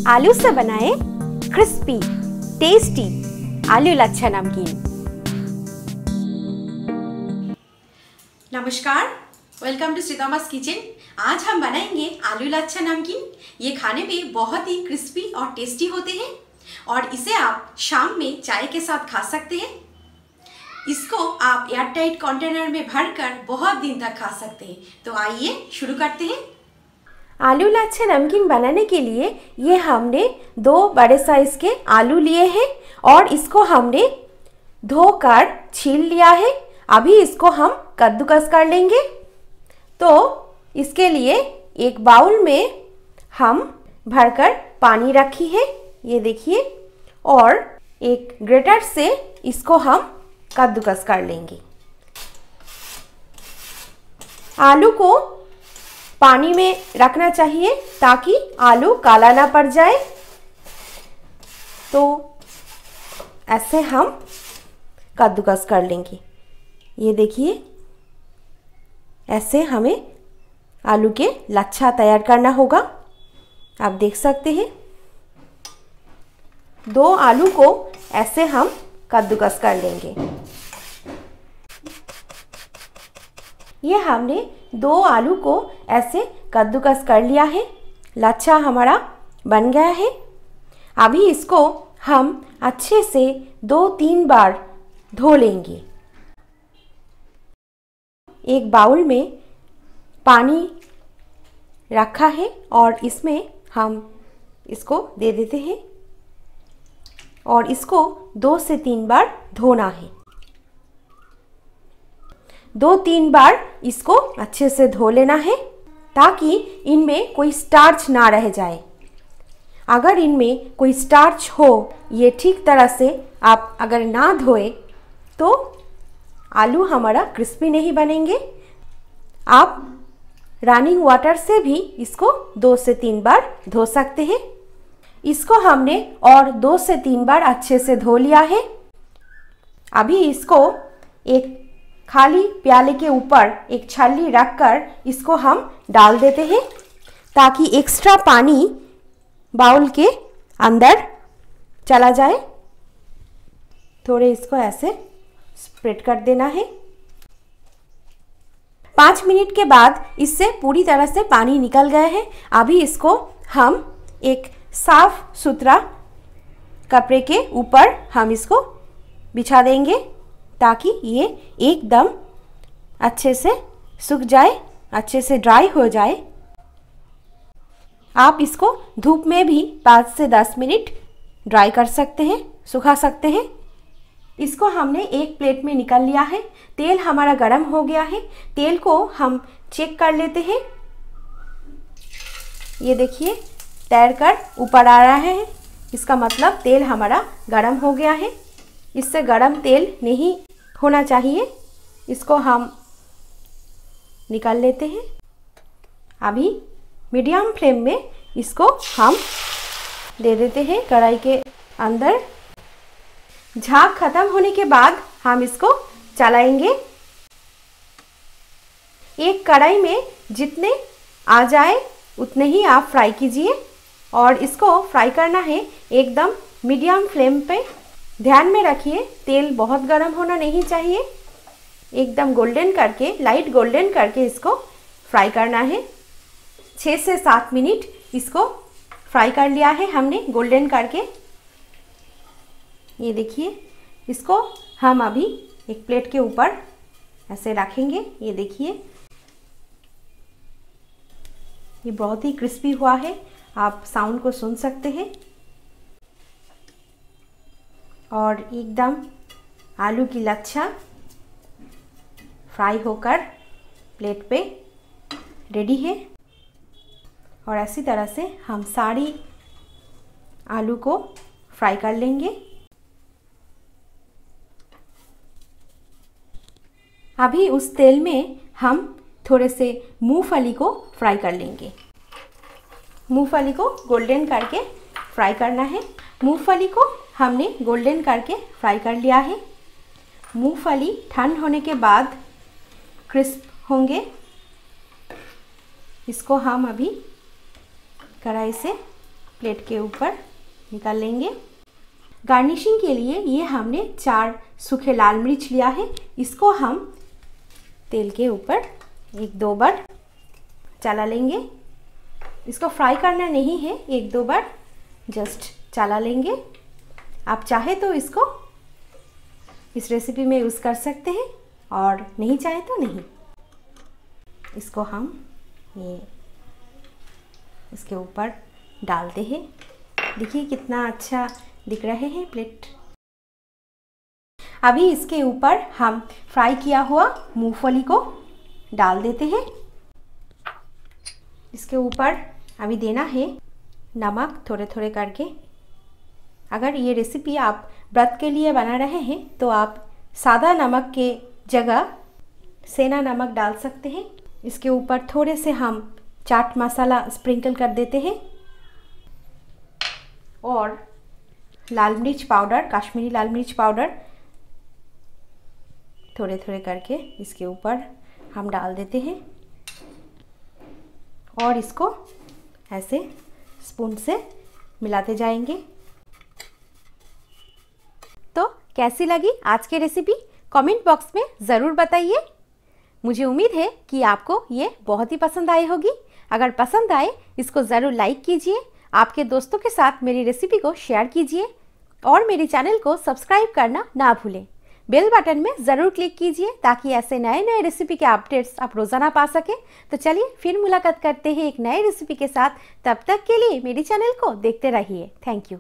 आलू से बनाए क्रिस्पी टेस्टी आलू लच्छा नमकीन। नमस्कार, वेलकम टू श्रीदामास किचन। आज हम बनाएंगे आलू लच्छा नमकीन। ये खाने में बहुत ही क्रिस्पी और टेस्टी होते हैं और इसे आप शाम में चाय के साथ खा सकते हैं। इसको आप एयरटाइट कंटेनर में भरकर बहुत दिन तक खा सकते हैं। तो आइए शुरू करते हैं। आलू लच्छा नमकीन बनाने के लिए ये हमने 2 बड़े साइज़ के आलू लिए हैं और इसको हमने धोकर छील लिया है। अभी इसको हम कद्दूकस कर लेंगे। तो इसके लिए एक बाउल में हम भरकर पानी रखी है, ये देखिए, और एक ग्रेटर से इसको हम कद्दूकस कर लेंगे। आलू को पानी में रखना चाहिए ताकि आलू काला ना पड़ जाए। तो ऐसे हम कद्दूकस कर लेंगे। ये देखिए, ऐसे हमें आलू के लच्छा तैयार करना होगा। आप देख सकते हैं 2 आलू को ऐसे हम कद्दूकस कर लेंगे। ये हमने 2 आलू को ऐसे कद्दूकस कर लिया है। लच्छा हमारा बन गया है। अभी इसको हम अच्छे से 2-3 बार धो लेंगे। एक बाउल में पानी रखा है और इसमें हम इसको दे देते हैं और इसको 2 से 3 बार धोना है। 2-3 बार इसको अच्छे से धो लेना है ताकि इनमें कोई स्टार्च ना रह जाए। अगर इनमें कोई स्टार्च हो, ये ठीक तरह से आप अगर ना धोए तो आलू हमारा क्रिस्पी नहीं बनेंगे। आप रनिंग वाटर से भी इसको 2 से 3 बार धो सकते हैं। इसको हमने और 2 से 3 बार अच्छे से धो लिया है। अभी इसको एक खाली प्याले के ऊपर एक छलनी रखकर इसको हम डाल देते हैं ताकि एक्स्ट्रा पानी बाउल के अंदर चला जाए। थोड़े इसको ऐसे स्प्रेड कर देना है। 5 मिनट के बाद इससे पूरी तरह से पानी निकल गया है। अभी इसको हम एक साफ सुथरा कपड़े के ऊपर हम इसको बिछा देंगे ताकि ये एकदम अच्छे से सूख जाए, अच्छे से ड्राई हो जाए। आप इसको धूप में भी 5 से 10 मिनट ड्राई कर सकते हैं, सुखा सकते हैं। इसको हमने एक प्लेट में निकाल लिया है। तेल हमारा गरम हो गया है। तेल को हम चेक कर लेते हैं। ये देखिए, तैरकर ऊपर आ रहा है। इसका मतलब तेल हमारा गरम हो गया है। इससे गरम तेल नहीं होना चाहिए। इसको हम निकाल लेते हैं। अभी मीडियम फ्लेम में इसको हम दे देते हैं कढ़ाई के अंदर। झाग खत्म होने के बाद हम इसको चलाएंगे। एक कढ़ाई में जितने आ जाए उतने ही आप फ्राई कीजिए और इसको फ्राई करना है एकदम मीडियम फ्लेम पे। ध्यान में रखिए, तेल बहुत गर्म होना नहीं चाहिए। एकदम गोल्डन करके, लाइट गोल्डन करके इसको फ्राई करना है। 6 से 7 मिनट इसको फ्राई कर लिया है हमने गोल्डन करके। ये देखिए, इसको हम अभी एक प्लेट के ऊपर ऐसे रखेंगे। ये देखिए, ये बहुत ही क्रिस्पी हुआ है। आप साउंड को सुन सकते हैं और एकदम आलू की लच्छा फ्राई होकर प्लेट पे रेडी है। और ऐसी तरह से हम सारी आलू को फ्राई कर लेंगे। अभी उस तेल में हम थोड़े से मूंगफली को फ्राई कर लेंगे। मूंगफली को गोल्डन करके फ्राई करना है। मूंगफली को हमने गोल्डन करके फ्राई कर लिया है। मूंगफली ठंड होने के बाद क्रिस्प होंगे। इसको हम अभी कढ़ाई से प्लेट के ऊपर निकाल लेंगे। गार्निशिंग के लिए ये हमने 4 सूखे लाल मिर्च लिया है। इसको हम तेल के ऊपर 1-2 बार चला लेंगे। इसको फ्राई करना नहीं है, 1-2 बार जस्ट चला लेंगे। आप चाहे तो इसको इस रेसिपी में यूज़ कर सकते हैं और नहीं चाहे तो नहीं। इसको हम ये इसके ऊपर डालते हैं। देखिए कितना अच्छा दिख रहे हैं प्लेट। अभी इसके ऊपर हम फ्राई किया हुआ मूंगफली को डाल देते हैं। इसके ऊपर अभी देना है नमक थोड़े थोड़े करके। अगर ये रेसिपी आप व्रत के लिए बना रहे हैं तो आप सादा नमक के जगह सेना नमक डाल सकते हैं। इसके ऊपर थोड़े से हम चाट मसाला स्प्रिंकल कर देते हैं और लाल मिर्च पाउडर, कश्मीरी लाल मिर्च पाउडर थोड़े थोड़े करके इसके ऊपर हम डाल देते हैं और इसको ऐसे स्पून से मिलाते जाएंगे। तो कैसी लगी आज की रेसिपी कमेंट बॉक्स में ज़रूर बताइए। मुझे उम्मीद है कि आपको ये बहुत ही पसंद आई होगी। अगर पसंद आए इसको ज़रूर लाइक कीजिए, आपके दोस्तों के साथ मेरी रेसिपी को शेयर कीजिए और मेरे चैनल को सब्सक्राइब करना ना भूलें। बेल बटन में ज़रूर क्लिक कीजिए ताकि ऐसे नए नए रेसिपी के अपडेट्स आप रोज़ाना पा सकें। तो चलिए फिर मुलाकात करते हैं एक नए रेसिपी के साथ। तब तक के लिए मेरे चैनल को देखते रहिए। Thank you.